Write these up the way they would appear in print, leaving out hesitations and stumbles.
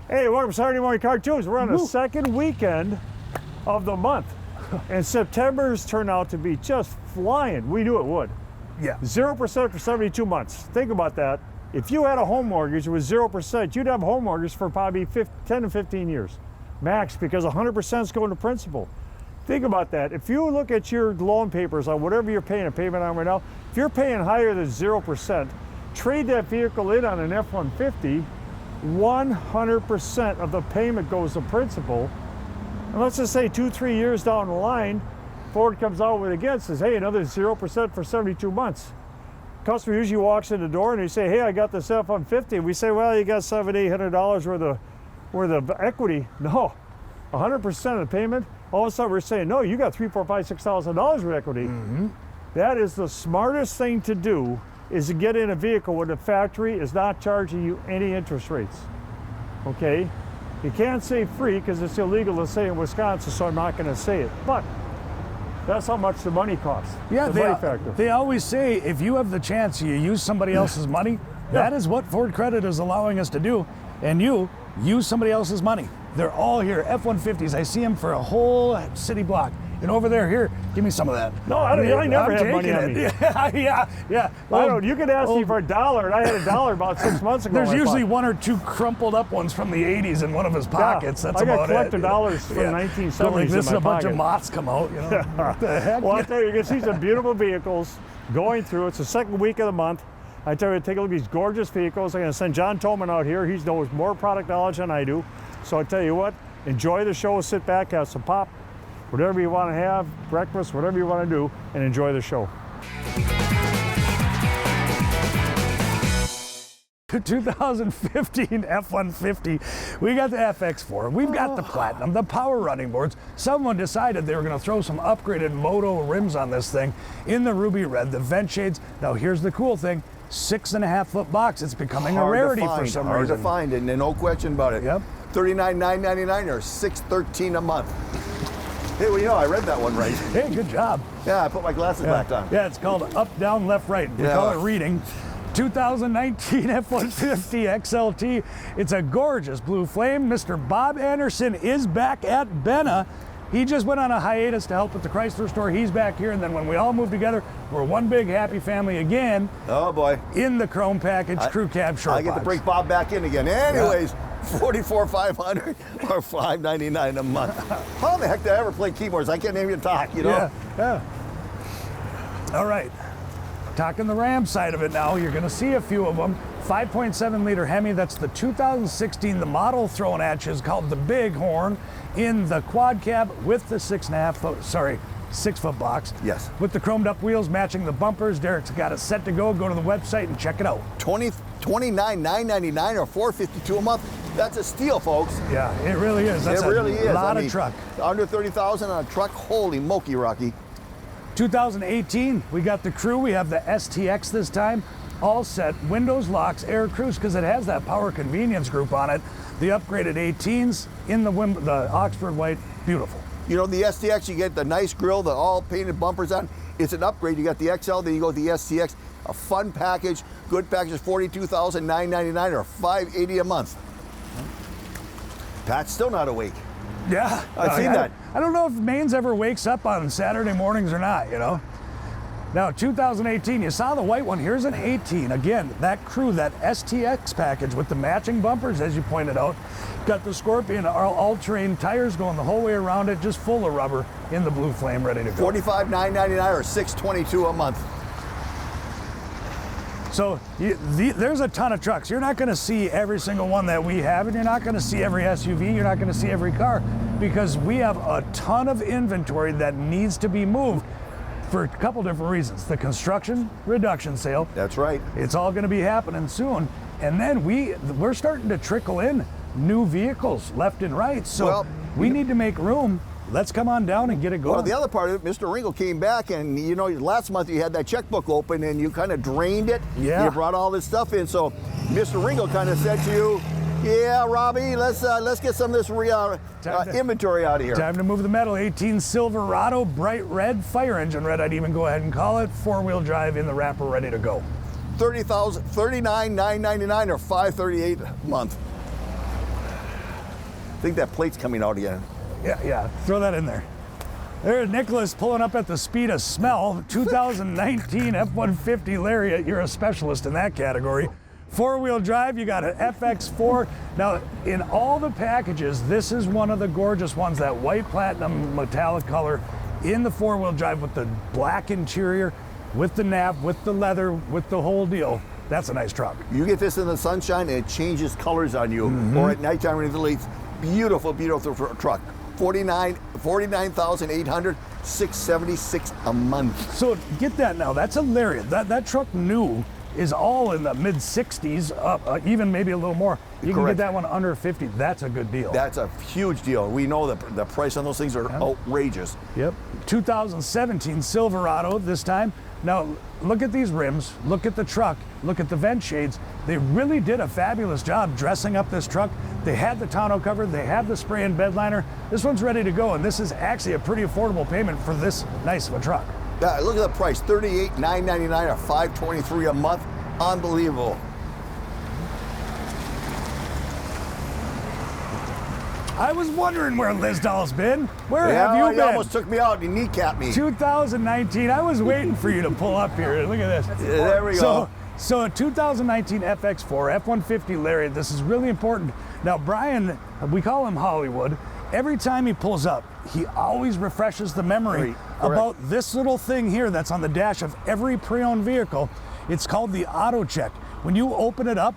Hey, welcome to Saturday Morning Cartoons. We're on the second weekend of the month. And September's turned out to be just flying. We knew it would. Yeah. 0% for 72 months. Think about that. If you had a home mortgage with 0%, you'd have a home mortgage for probably 10 to 15 years max, because 100% is going to principal. Think about that. If you look at your loan papers on whatever you're paying a payment on right now, if you're paying higher than 0%, trade that vehicle in on an F-150, 100% of the payment goes to principal. And let's just say 2-3 years down the line, Ford comes out with it again, says, hey, another 0% for 72 months. Customer usually walks in the door and they say, hey, I got this F-150. We say, well, you got $700-800 worth of equity. No, 100% of the payment. All of a sudden we're saying, no, you got $3,000, $4,000, $5,000 worth of equity. Mm-hmm. That is the smartest thing to do, is to get in a vehicle where the factory is not charging you any interest rates, okay? You can't say free because it's illegal to say in Wisconsin, so I'm not going to say it. But that's how much the money costs. Yeah, the money factor. They always say if you have the chance, you use somebody else's money. That is what Ford Credit is allowing us to do. And you use somebody else's money. They're all here, F-150s. I see them for a whole city block. And over there, here, give me some of that. No, I never had money on me. Yeah. I don't. You could ask me for $1, and I had $1 about 6 months ago. There's usually one or two crumpled up ones from the 80s in one of his pockets. That's about it. I got collector dollars from the 1970s like this in my a bunch pocket. of moths come out. You know? What the heck? Well, I tell you, you can see some beautiful vehicles going through. It's the second week of the month. I tell you, take a look at these gorgeous vehicles. I'm going to send John Tolman out here. He knows more product knowledge than I do. So I tell you what, enjoy the show. Sit back, have some pop, whatever you want to have, breakfast, whatever you want to do, and enjoy the show. 2015 F-150. We got the FX4. We've got the Platinum, the power running boards. Someone decided they were going to throw some upgraded moto rims on this thing in the ruby red, the vent shades. Now here's the cool thing. 6.5 foot box. It's becoming a rarity for some reason. Hard to find, and no question about it. Yep. $39,999 or $613 a month. Hey, well, you know, I read that one right. Hey, good job. Yeah, I put my glasses back on. Yeah, it's called up, down, left, right. We call it reading. 2019 F-150 XLT. It's a gorgeous blue flame. Mr. Bob Anderson is back at Benna. He just went on a hiatus to help with the Chrysler store. He's back here, and then when we all move together, we're one big happy family again. Oh boy. In the chrome package crew cab short I get to bring Bob back in again. Anyways, $44,500 or $599 a month. How the heck did I ever play keyboards? I can't even talk, you know? Yeah. All right. Talking the Ram side of it now, you're going to see a few of them. 5.7 liter Hemi, that's the 2016. The model thrown at you is called the Bighorn in the quad cab with the 6 foot box. Yes. With the chromed up wheels matching the bumpers. Derek's got it set to go. Go to the website and check it out. $29,999 or $452 a month. That's a steal, folks. Yeah, it really is. That's it really is. A lot of truck. Under $30,000 on a truck. Holy moky, Rocky. 2018, we got the crew. We have the STX this time. All set, windows, locks, air cruise, because it has that power convenience group on it. The upgraded 18s in the Oxford white, beautiful. You know, the STX, you get the nice grille, the all painted bumpers on. It's an upgrade. You got the XL, then you go with the STX. A fun package, good package, $42,999 or $580 a month. Pat's still not awake. Yeah, I've seen that. I don't know if Maine's ever wakes up on Saturday mornings or not, you know. Now, 2018, you saw the white one. Here's an 18. Again, that crew, that STX package with the matching bumpers, as you pointed out. Got the Scorpion all-terrain tires going the whole way around it, just full of rubber in the blue flame, ready to go. $45,999 or $622 a month. So there's a ton of trucks. You're not going to see every single one that we have, and you're not going to see every SUV. You're not going to see every car, because we have a ton of inventory that needs to be moved for a couple different reasons. The construction reduction sale. That's right. It's all going to be happening soon. And then we're starting to trickle in new vehicles left and right. So we need to make room. Let's come on down and get it going. Well, the other part of it, Mr. Ringo came back, and you know, last month you had that checkbook open and you kind of drained it. Yeah. You brought all this stuff in. So Mr. Ringo kind of said to you, yeah, Robbie, let's get some of this inventory out of here. Time to move the metal. 18 Silverado, bright red, fire engine red, I'd even go ahead and call it. 4-wheel drive in the wrapper, ready to go. $39,999 or $538 a month. I think that plate's coming out again. Yeah, throw that in there. There's Nicholas pulling up at the speed of smell. 2019 F-150 Lariat, you're a specialist in that category. Four-wheel drive, you got an FX4. Now, in all the packages, this is one of the gorgeous ones, that white platinum metallic color in the four-wheel drive with the black interior, with the nav, with the leather, with the whole deal. That's a nice truck. You get this in the sunshine, and it changes colors on you, or at nighttime when it leaves. Beautiful, beautiful truck. $49,800, $676 a month. So get that now. That's a Lariat. That truck new is all in the mid 60s, even maybe a little more. You can get that one under 50. That's a good deal. That's a huge deal. We know that the price on those things are outrageous. Yep. 2017 Silverado this time. Now, look at these rims, look at the truck, look at the vent shades. They really did a fabulous job dressing up this truck. They had the tonneau cover, they have the spray and bed liner. This one's ready to go, and this is actually a pretty affordable payment for this nice of a truck. Yeah, look at the price, $38,999 or $523 a month. Unbelievable. I was wondering where Liz Doll's been. Where have you been? You almost took me out and you kneecapped me. 2019, I was waiting for you to pull up here. Look at this. There we go. So a 2019 FX4 F-150 Lariat, this is really important. Now Brian, we call him Hollywood. Every time he pulls up, he always refreshes the memory about this little thing here that's on the dash of every pre-owned vehicle. It's called the Auto Check. When you open it up,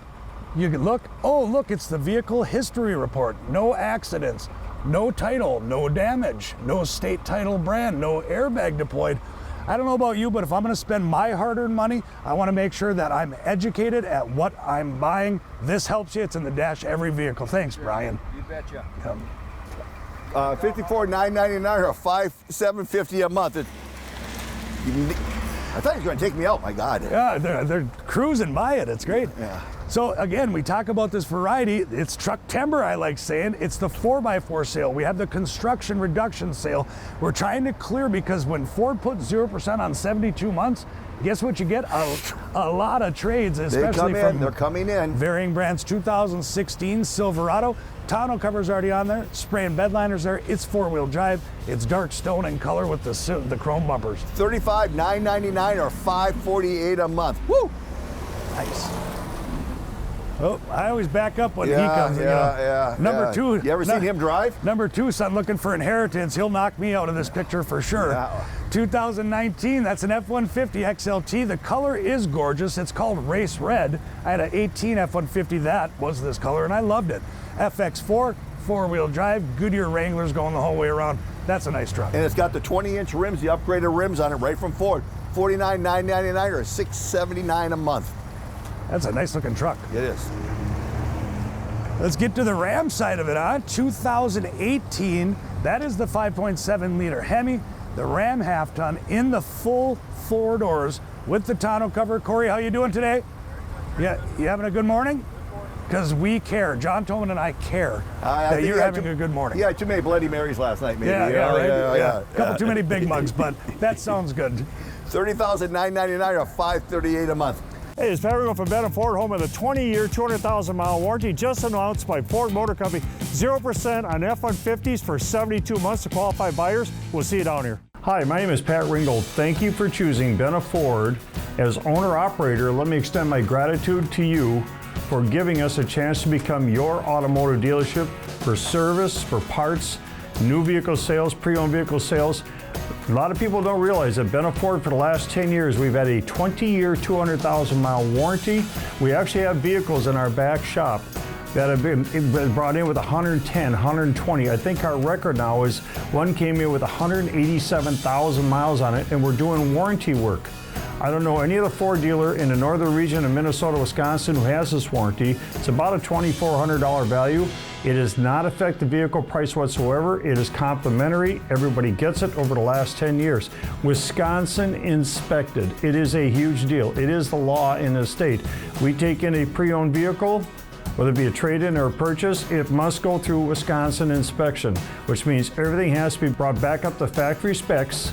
you can look, oh look, it's the vehicle history report. No accidents, no title, no damage, no state title brand, no airbag deployed. I don't know about you, but if I'm gonna spend my hard-earned money, I wanna make sure that I'm educated at what I'm buying. This helps you, it's in the dash every vehicle. Thanks, Brian. You betcha. $54,999 or $5,750 a month. I thought he was going to take me out. My God. Yeah, they're cruising by it. It's great. Yeah. So again, we talk about this variety. It's truck timber, I like saying. It's the 4x4 sale. We have the construction reduction sale. We're trying to clear because when Ford puts 0% on 72 months, guess what you get? A lot of trades, especially from they're coming in. varying brands. 2016 Silverado. Tonneau cover's already on there. Spray and bed liners there. It's four-wheel drive. It's dark stone in color with the chrome bumpers. $35,999 or $548 a month. Woo! Nice. Oh, I always back up when he comes. Number two. You ever seen him drive? Number two, son looking for inheritance. He'll knock me out of this picture for sure. Yeah. 2019, that's an F-150 XLT. The color is gorgeous. It's called Race Red. I had an 18 F-150 that was this color, and I loved it. FX4, four-wheel drive, Goodyear Wranglers going the whole way around. That's a nice truck. And it's got the 20-inch rims, the upgraded rims on it right from Ford. $49,999 or $679 a month. That's a nice looking truck. It is. Let's get to the Ram side of it, huh? 2018, that is the 5.7 liter Hemi, the Ram half-ton in the full four doors with the tonneau cover. Corey, how you doing today? Yeah, you having a good morning? Because we care. John Tolman and I care that you're having a good morning. Yeah, too many Bloody Marys last night, maybe. Yeah. A couple too many big mugs, but that sounds good. $30,999 or $538 a month. Hey, it's Pat Ringo from Benna Ford, home of the 20-year, 200,000-mile warranty just announced by Ford Motor Company. 0% on F-150s for 72 months to qualified buyers. We'll see you down here. Hi, my name is Pat Ringgold. Thank you for choosing Benna Ford. As owner-operator, let me extend my gratitude to you for giving us a chance to become your automotive dealership for service, for parts, new vehicle sales, pre-owned vehicle sales. A lot of people don't realize that Benna Ford, for the last 10 years, we've had a 20-year, 200,000-mile warranty. We actually have vehicles in our back shop that have been brought in with 110, 120. I think our record now is one came in with 187,000 miles on it, and we're doing warranty work. I don't know any other Ford dealer in the northern region of Minnesota, Wisconsin who has this warranty. It's about a $2,400 value. It does not affect the vehicle price whatsoever. It is complimentary. Everybody gets it over the last 10 years. Wisconsin inspected. It is a huge deal. It is the law in the state. We take in a pre-owned vehicle, whether it be a trade-in or a purchase, it must go through Wisconsin inspection, which means everything has to be brought back up to factory specs.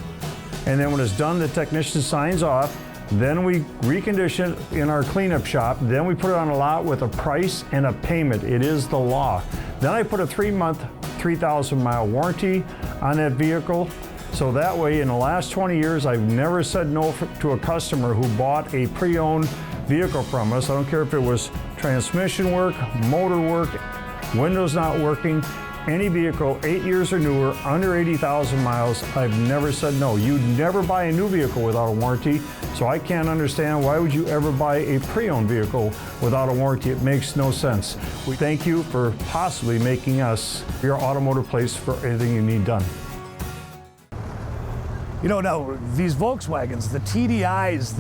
And then when it's done, the technician signs off. Then we recondition it in our cleanup shop. Then we put it on a lot with a price and a payment. It is the law. Then I put a 3-month, 3,000-mile warranty on that vehicle. So that way, in the last 20 years, I've never said no to a customer who bought a pre-owned vehicle from us. I don't care if it was transmission work, motor work, windows not working, any vehicle 8 years or newer, under 80,000 miles, I've never said no. You'd never buy a new vehicle without a warranty, so I can't understand why would you ever buy a pre-owned vehicle without a warranty. It makes no sense. We thank you for possibly making us your automotive place for anything you need done. You know, now these Volkswagens, the TDIs,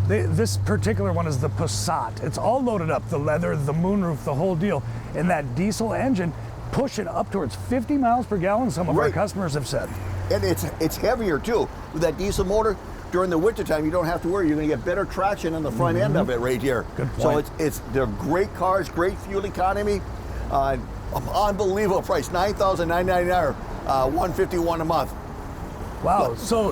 this particular one is the Passat. It's all loaded up, the leather, the moonroof, the whole deal. And that diesel engine pushing up towards 50 miles per gallon, some of our customers have said. And it's heavier too. With that diesel motor, during the wintertime, you don't have to worry. You're going to get better traction on the front end of it right here. Good point. So they're great cars, great fuel economy, unbelievable price, $9,999 or $151 a month. Wow, so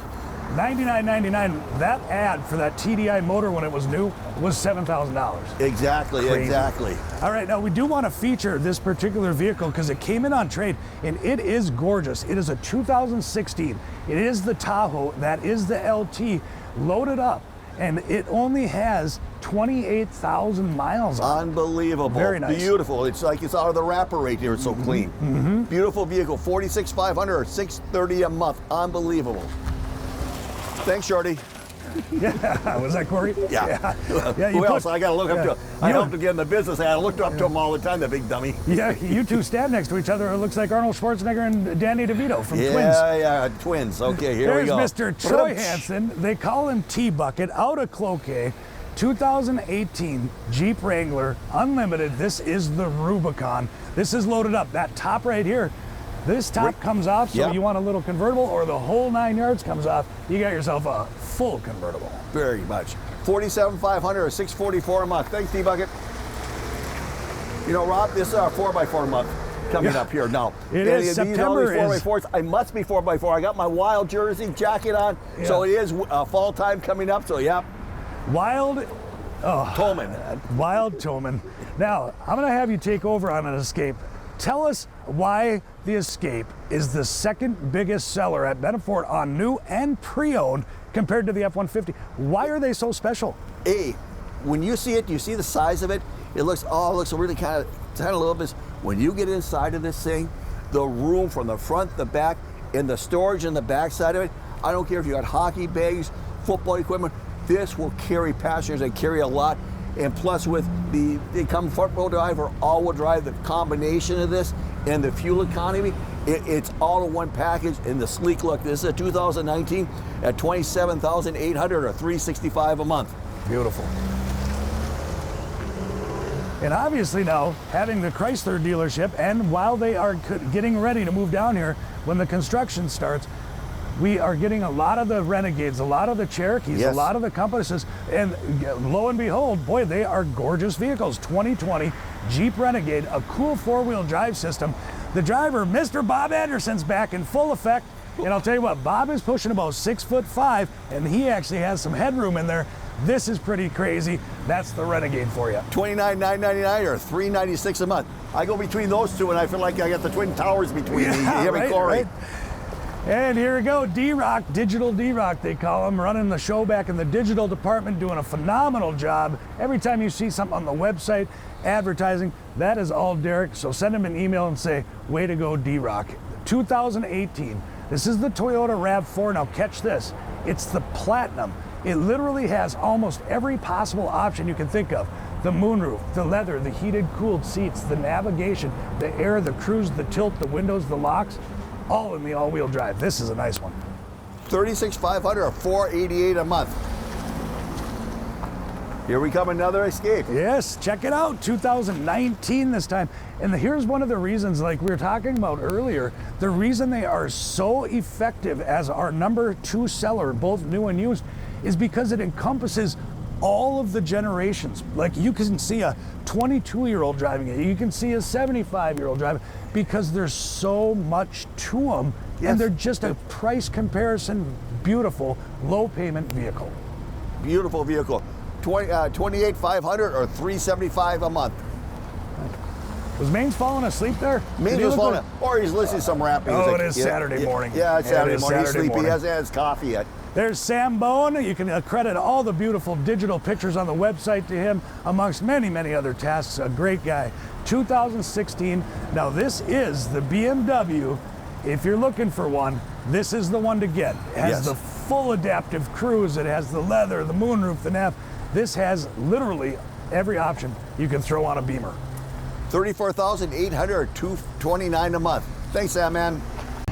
$99.99, that ad for that TDI motor when it was new was $7,000. Exactly, Crazy. exactly. All right, now we do want to feature this particular vehicle because it came in on trade and it is gorgeous. It is a 2016. It is the Tahoe, that is the LT, loaded up, and it only has 28,000 miles on it. Unbelievable. Very nice. Beautiful. It's like it's out of the wrapper right here. It's so clean. Beautiful vehicle. $46,500 or $630 a month. Unbelievable. Thanks, Shorty. Yeah, was that Corey? Yeah. Yeah, Who else? I got to look up to. I You- helped him get in the business. I looked up to him all the time, the big dummy. Yeah, you two stand next to each other. It looks like Arnold Schwarzenegger and Danny DeVito from Twins. Yeah, twins. Okay, here we There's go. Mr. Troy Hansen. They call him T-Bucket, out of Cloquet. 2018 Jeep Wrangler Unlimited. This is the Rubicon. This is loaded up. That top right here, this top comes off, so Yep. you want a little convertible or the whole 9 yards comes off, you got yourself a full convertible. Very much. $47,500 or $644 a month. Thanks, T-Bucket. You know, Rob, this is our 4x4 month coming up here now. It And is. these September are is. 4x4s. I must be 4x4. I got my Wild jersey jacket on, so it is fall time coming up. So, yeah, Wild Tolman. Wild Tillman. Now, I'm going to have you take over on an Escape. Tell us why the Escape is the second biggest seller at Benna Ford on new and pre-owned compared to the F-150. Why are they so special? When you see it, you see the size of it. It looks really kind of little bit. When you get inside of this thing, the room from the front, the back, and the storage in the back side of it, I don't care if you got hockey bags, football equipment, this will carry passengers and carry a lot. And plus with they come front wheel drive or all wheel drive, the combination of this and the fuel economy, it's all in one package and the sleek look. This is a 2019 at $27,800 or $365 a month. Beautiful. And obviously now, having the Chrysler dealership, and while they are getting ready to move down here, when the construction starts, we are getting a lot of the Renegades, a lot of the Cherokees, a lot of the Compasses, and lo and behold, boy, they are gorgeous vehicles. 2020 Jeep Renegade, a cool four-wheel drive system. The driver, Mr. Bob Anderson's back in full effect, and I'll tell you what, Bob is pushing about 6'5", and he actually has some headroom in there. This is pretty crazy. That's the Renegade for you. $29,999 or $396 a month. I go between those two, and I feel like I got the Twin Towers between me. You right, Corey. right. And here we go, D-Rock, Digital D-Rock they call him, running the show back in the digital department, doing a phenomenal job. Every time you see something on the website, advertising, that is all Derek. So send him an email and say, way to go, D-Rock. 2018, this is the Toyota RAV4. Now catch this, it's the Platinum. It literally has almost every possible option you can think of. The moonroof, the leather, the heated, cooled seats, the navigation, the air, the cruise, the tilt, the windows, the locks, all in the all-wheel drive. This is a nice one. $36,500 or $488 a month. Here we come, another Escape. Yes, check it out, 2019 this time. And here's one of the reasons, like we were talking about earlier, the reason they are so effective as our #2 seller, both new and used, is because it encompasses all of the generations. Like you can see a 22-year-old driving it, you can see a 75-year-old driving it, because there's so much to them, and they're just a price comparison, beautiful, low payment vehicle. Beautiful vehicle. $28,500 or $375 a month. Was Maine's falling asleep there? Maine's Did he was look falling, like- or he's listening to some rap music. Oh, it is Saturday morning. Yeah, it's It Saturday is morning. He's Saturday sleepy. morning. He hasn't had his coffee yet. There's Sam Bone. You can credit all the beautiful digital pictures on the website to him, amongst many, many other tasks. A great guy. 2016. Now, this is the BMW. If you're looking for one, this is the one to get. It has Yes. the full adaptive cruise. It has the leather, the moonroof, the nav. This has literally every option you can throw on a Beamer. $34,800 or $229 a month. Thanks, Sam, man.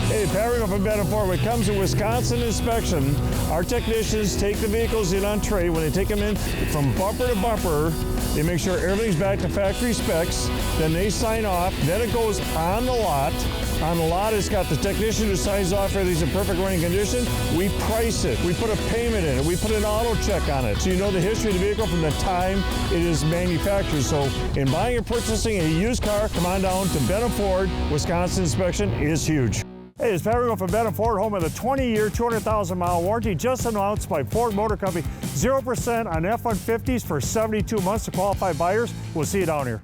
Hey, Pat Ringo from Benna Ford. When it comes to Wisconsin inspection, our technicians take the vehicles in on trade. When they take them in from bumper to bumper, they make sure everything's back to factory specs. Then they sign off. Then it goes on the lot. On the lot, it's got the technician who signs off everything's in perfect running condition. We price it. We put a payment in it. We put an auto check on it. So you know the history of the vehicle from the time it is manufactured. So in buying or purchasing a used car, come on down to Benna Ford. Wisconsin inspection is huge. Hey, it's Pat Ringo from Benna Ford, home of the 20-year, 200,000-mile warranty just announced by Ford Motor Company. 0% on F-150s for 72 months to qualified buyers. We'll see you down here.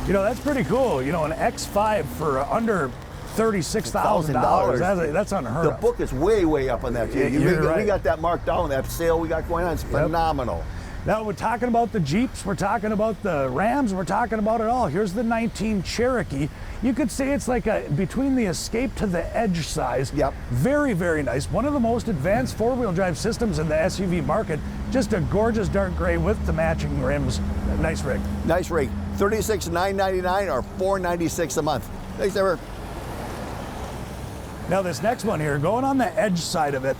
You know, that's pretty cool. You know, an X5 for under $36,000. That's unheard The of. book is way, way up on that. Yeah, you're we right. got that marked down. That sale we got going on is phenomenal. Now we're talking about the Jeeps, we're talking about the Rams, we're talking about it all. Here's the 19 Cherokee. You could say it's like a between the Escape to the Edge size. Yep. Very, very nice. One of the most advanced four-wheel drive systems in the SUV market. Just a gorgeous dark gray with the matching rims. Nice rig. Nice rig. $36,999 or $496 a month. Thanks, Ever. Now this next one here, going on the Edge side of it,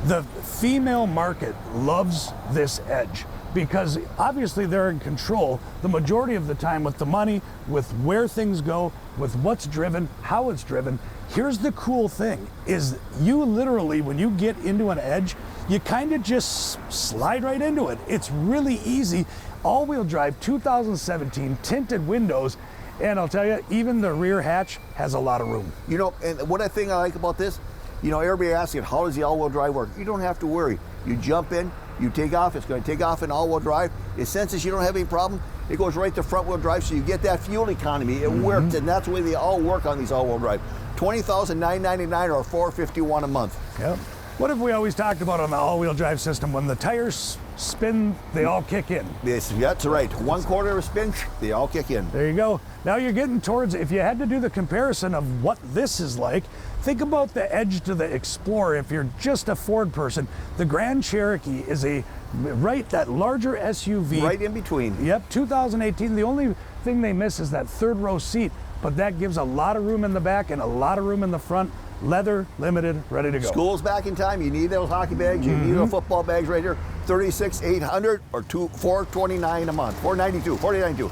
the female market loves this Edge because obviously they're in control the majority of the time with the money, with where things go, with what's driven, how it's driven. Here's the cool thing is you literally, when you get into an Edge, you kind of just slide right into it. It's really easy. All-wheel drive, 2017, tinted windows, and I'll tell you, even the rear hatch has a lot of room. You know, and what I think I like about this, you know, everybody asking, how does the all-wheel drive work? You don't have to worry. You jump in, you take off, it's going to take off in all-wheel drive. It senses you don't have any problem, it goes right to front-wheel drive, so you get that fuel economy. It works, and that's the way they all work on these all-wheel drive. $20,999 or $451 a month. Yep. What have we always talked about on the all-wheel drive system? When the tires spin, they all kick in. Yes, that's right. 1/4 of a spin, they all kick in. There you go. Now you're getting towards, if you had to do the comparison of what this is like, think about the Edge to the Explorer. If you're just a Ford person, the Grand Cherokee is that larger SUV. Right in between. Yep, 2018. The only thing they miss is that third row seat, but that gives a lot of room in the back and a lot of room in the front. Leather, limited, ready to go. School's back in time. You need those hockey bags. You need those football bags right here. $36,800 or $429 a month. $492.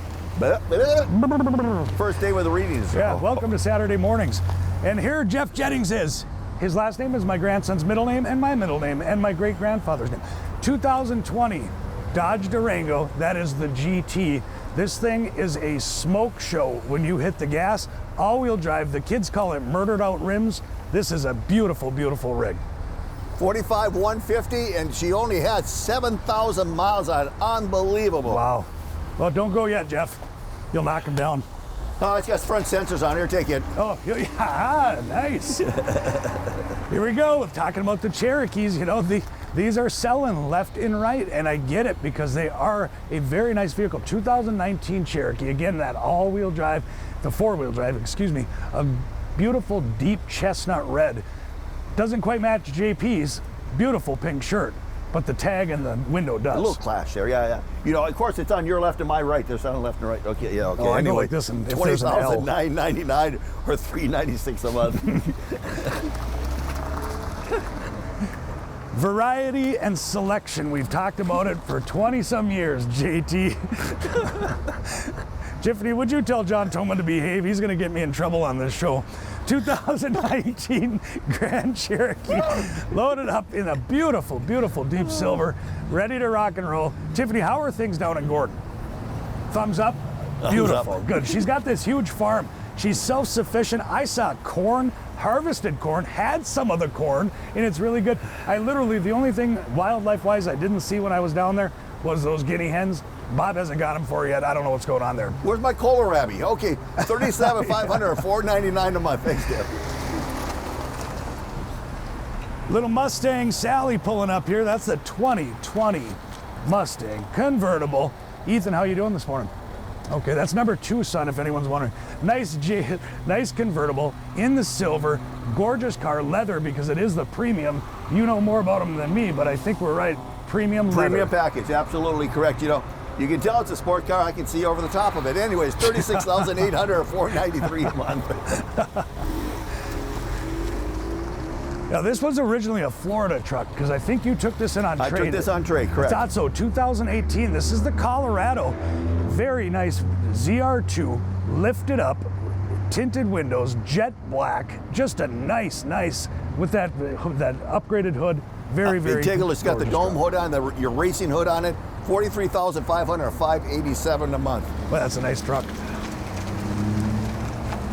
First day with the readings. Yeah, welcome to Saturday mornings. And here Jeff Jennings is. His last name is my grandson's middle name and my middle name and my great-grandfather's name. 2020 Dodge Durango, that is the GT. This thing is a smoke show when you hit the gas. All-wheel drive, the kids call it murdered out rims. This is a beautiful, beautiful rig. 45,150, and she only had 7,000 miles on it. Unbelievable. Wow. Well, don't go yet, Jeff. You'll knock him down. Oh, it's got front sensors on here. Take it. Oh, yeah, nice. Here we go. Talking about the Cherokees, you know, these are selling left and right, and I get it because they are a very nice vehicle. 2019 Cherokee, again, that all-wheel drive, the four-wheel drive, excuse me, a beautiful deep chestnut red. Doesn't quite match JP's beautiful pink shirt, but the tag and the window does. A little clash there, yeah. You know, of course, it's on your left and my right. There's on left and right. Okay, yeah, okay. Oh, I anyway, go like this, and if there's an L. $20,999 or $396 a month. Variety and selection. We've talked about it for 20-some years, JT. Tiffany, would you tell John Toman to behave? He's going to get me in trouble on this show. 2019 Grand Cherokee, loaded up in a beautiful, beautiful deep silver, ready to rock and roll. Tiffany, how are things down in Gordon? Thumbs up? Beautiful, up. Good. She's got this huge farm. She's self-sufficient. I saw corn, harvested corn, had some of the corn, and it's really good. I literally, the only thing wildlife-wise I didn't see when I was down there was those guinea hens. Bob hasn't got them for you yet. I don't know what's going on there. Where's my kohlrabi? Okay, $37,500 or $499 a month. Thanks, Deb. Little Mustang Sally pulling up here. That's the 2020 Mustang convertible. Ethan, how you doing this morning? Okay, that's number 2, son, if anyone's wondering. Nice convertible in the silver, gorgeous car, leather, because it is the premium. You know more about them than me, but I think we're right. Premium leather. Premium package, absolutely correct. You know, you can tell it's a sport car. I can see over the top of it. Anyways, $36,800 or $493 a month. Now, this was originally a Florida truck, because I think you took this in on trade. I took this on trade, correct. I thought so. 2018. This is the Colorado. Very nice ZR2, lifted up, tinted windows, jet black. Just a nice, with that upgraded hood. Very, very. Take a look. It's got the dome hood on, your racing hood on it. $43,500 or $587 a month. Well, that's a nice truck.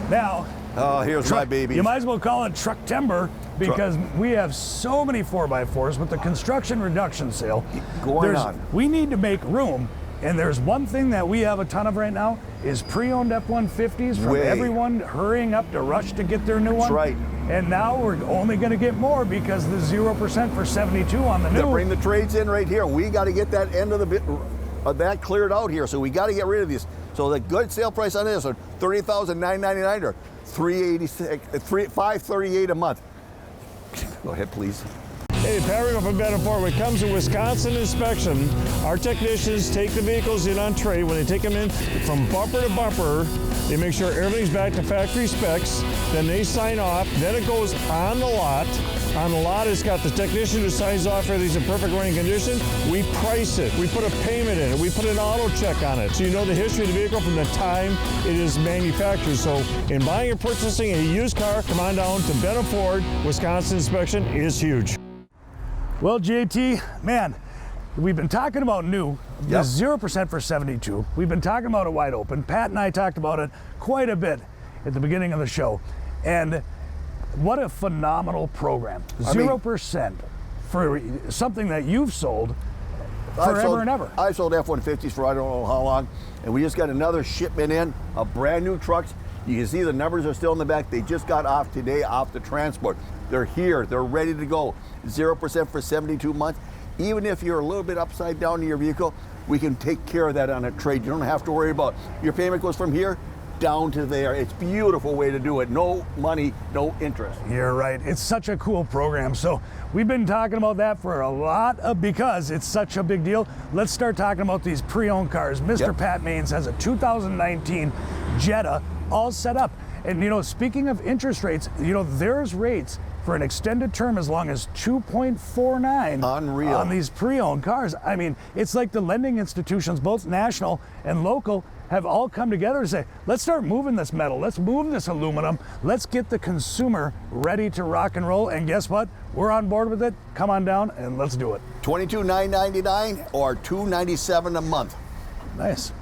Now. Oh, here's my baby. You might as well call it truck timber, because we have so many 4x4s with the construction reduction sale going on. We need to make room, and there's one thing that we have a ton of right now is pre-owned F-150s from everyone hurrying up to rush to get their new one. That's right. And now we're only going to get more because the 0% for 72 on the new. To bring the trades in right here. We got to get that end of the bit that cleared out here, so we got to get rid of these. So the good sale price on this is $30,999 or $538 a month. Go ahead, please. Hey, Perry from Benna Ford. When it comes to Wisconsin inspection, our technicians take the vehicles in on trade. When they take them in from bumper to bumper, they make sure everything's back to factory specs. Then they sign off. Then it goes on the lot. On the lot, it's got the technician who signs off everything's in perfect running condition. We price it. We put a payment in it. We put an auto check on it. So you know the history of the vehicle from the time it is manufactured. So in buying or purchasing a used car, come on down to Benna Ford. Wisconsin inspection is huge. Well, JT, man, we've been talking about new, the 0% for 72. We've been talking about it wide open. Pat and I talked about it quite a bit at the beginning of the show. And what a phenomenal program. 0% for something that you've sold forever and ever. I've sold F-150s for I don't know how long, and we just got another shipment in of brand new trucks. You can see the numbers are still in the back. They just got off today off the transport. They're here. They're ready to go. 0% for 72 months. Even if you're a little bit upside down in your vehicle, we can take care of that on a trade. You don't have to worry about your payment goes from here down to there. It's a beautiful way to do it. No money, no interest. You're right. It's such a cool program. So we've been talking about that for a lot of, because it's such a big deal. Let's start talking about these pre-owned cars. Mr. Pat Maines has a 2019 Jetta all set up. And you know, speaking of interest rates, you know, there's rates for an extended term as long as 2.49 Unreal. On these pre-owned cars. I mean, it's like the lending institutions, both national and local, have all come together to say, let's start moving this metal, let's move this aluminum, let's get the consumer ready to rock and roll. And guess what? We're on board with it. Come on down and let's do it. $22,999 or $297 a month. Nice.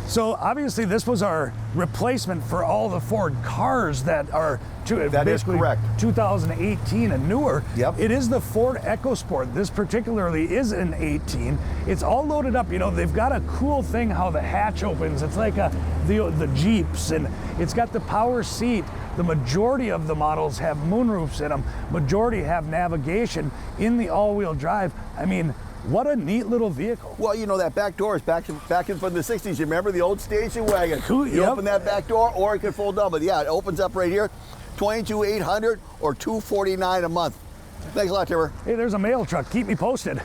So obviously this was our replacement for all the Ford cars that are basically 2018 and newer. Yep. It is the Ford EcoSport. This particularly is an 18. It's all loaded up. You know, they've got a cool thing how the hatch opens. It's like the Jeeps, and it's got the power seat. The majority of the models have moonroofs in them. Majority have navigation in the all-wheel drive. I mean, what a neat little vehicle. Well, you know, that back door is back in from the 60s. You remember the old station wagon? Cool, you open that back door, or it can fold down. But yeah, it opens up right here. $22,800 or $249 a month. Thanks a lot, Timber. Hey, there's a mail truck. Keep me posted.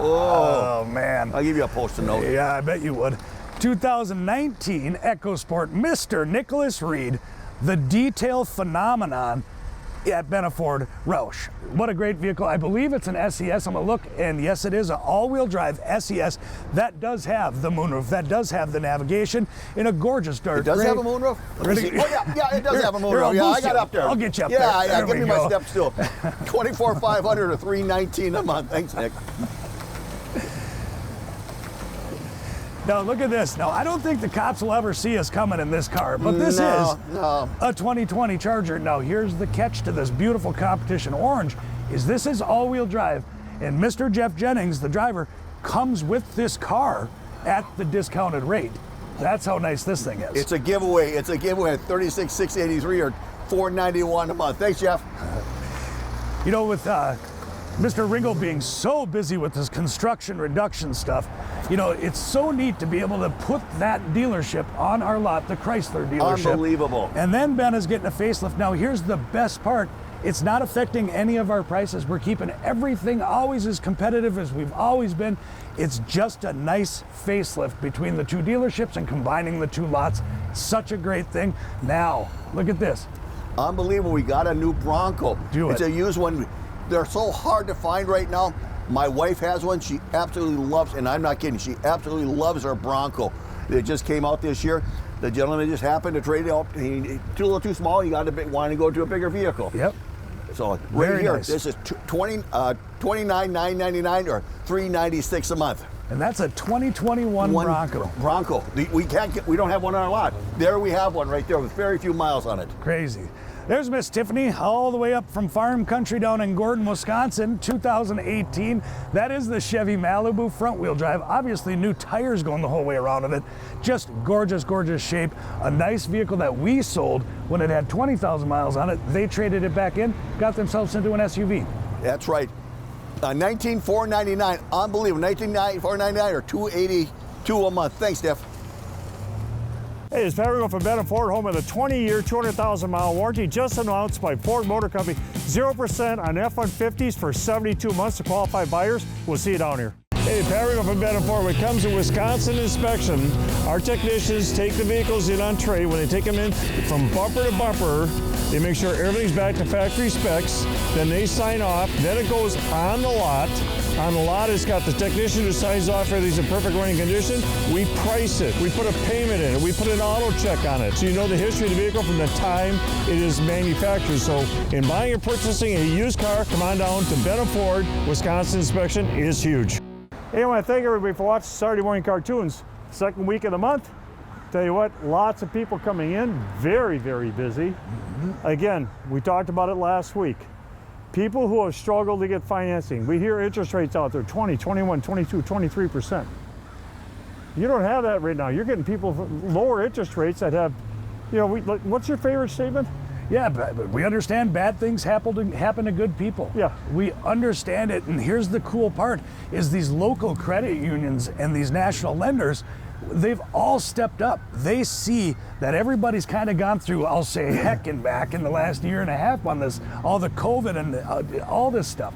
Oh, man. I'll give you a post-it note. Yeah, I bet you would. 2019 EcoSport, Mr. Nicholas Reed, the detail phenomenon at Benna Ford Roush. What a great vehicle. I believe it's an SES. I'm gonna look, and yes, it is an all-wheel drive SES. That does have the moonroof. That does have the navigation in a gorgeous dark gray. It does have a moonroof? Let me see. Oh, yeah, it does have a moonroof. Yeah, I got up there. I'll get you up there. Yeah, give me my step stool. $24,500 or $319 a month. Thanks, Nick. Now look at this. Now I don't think the cops will ever see us coming in this car, but this is a 2020 Charger. Now here's the catch to this beautiful competition orange, is this is all-wheel drive, and Mr. Jeff Jennings, the driver, comes with this car at the discounted rate. That's how nice this thing is. It's a giveaway. It's a giveaway at $36,683 or $491 a month. Thanks, Jeff. You know, with Mr. Ringel being so busy with his construction reduction stuff, you know, it's so neat to be able to put that dealership on our lot, the Chrysler dealership. Unbelievable. And then Benna's getting a facelift. Now, here's the best part. It's not affecting any of our prices. We're keeping everything always as competitive as we've always been. It's just a nice facelift between the two dealerships and combining the two lots. Such a great thing. Now, look at this. Unbelievable. We got a new Bronco. It's a used one. They're so hard to find right now. My wife has one. She absolutely loves, and I'm not kidding, she absolutely loves her Bronco. It just came out this year. The gentleman just happened to trade it out. He's a little too small. He got a bit, wanted to go to a bigger vehicle. Yep. So right Very here, nice. this is $29,999 or $396 a month. And that's a 2021 Bronco. Bronco. We don't have one on our lot. There we have one right there with very few miles on it. Crazy. There's Miss Tiffany, all the way up from farm country down in Gordon, Wisconsin, 2018. That is the Chevy Malibu front wheel drive. Obviously new tires going the whole way around of it. Just gorgeous, gorgeous shape. A nice vehicle that we sold when it had 20,000 miles on it. They traded it back in, got themselves into an SUV. That's right. $19,499. Unbelievable. $19,499 or $282 a month. Thanks, Steph. Hey, it's Pat Ringel from Benna Ford, home of the 20-year, 200,000-mile warranty just announced by Ford Motor Company. 0% on F-150s for 72 months to qualified buyers. We'll see you down here. Hey, Pat Ringel from Benna Ford. When it comes to Wisconsin inspection, our technicians take the vehicles in on trade. When they take them in from bumper to bumper, they make sure everything's back to factory specs. Then they sign off. Then it goes on the lot. On the lot, it's got the technician who signs off everything's in perfect running condition. We price it. We put a payment in it. We put an auto check on it. So you know the history of the vehicle from the time it is manufactured. So in buying or purchasing a used car, come on down to Benna Ford. Wisconsin inspection is huge. Hey, I want to thank everybody for watching Saturday Morning Cartoons. Second week of the month. Tell you what, lots of people coming in. Very, very busy. Again, we talked about it last week. People who have struggled to get financing. We hear interest rates out there, 20, 21, 22, 23%. You don't have that right now. You're getting people lower interest rates that have, you know, what's your favorite statement? Yeah, but we understand bad things happen to good people. Yeah. We understand it, and here's the cool part, is these local credit unions and these national lenders, they've all stepped up. They see that everybody's kind of gone through, I'll say, heck and back in the last year and a half on this, all the COVID and all this stuff.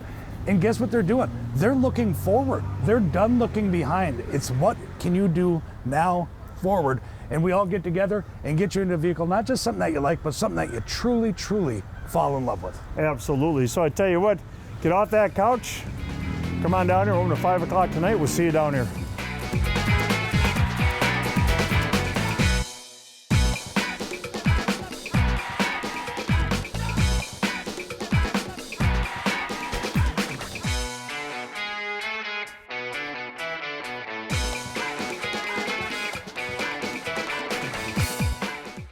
And guess what they're doing? They're looking forward. They're done looking behind. It's what can you do now forward? And we all get together and get you into a vehicle, not just something that you like, but something that you truly, truly fall in love with. Absolutely. So I tell you what, get off that couch, come on down here, open at 5 o'clock tonight. We'll see you down here.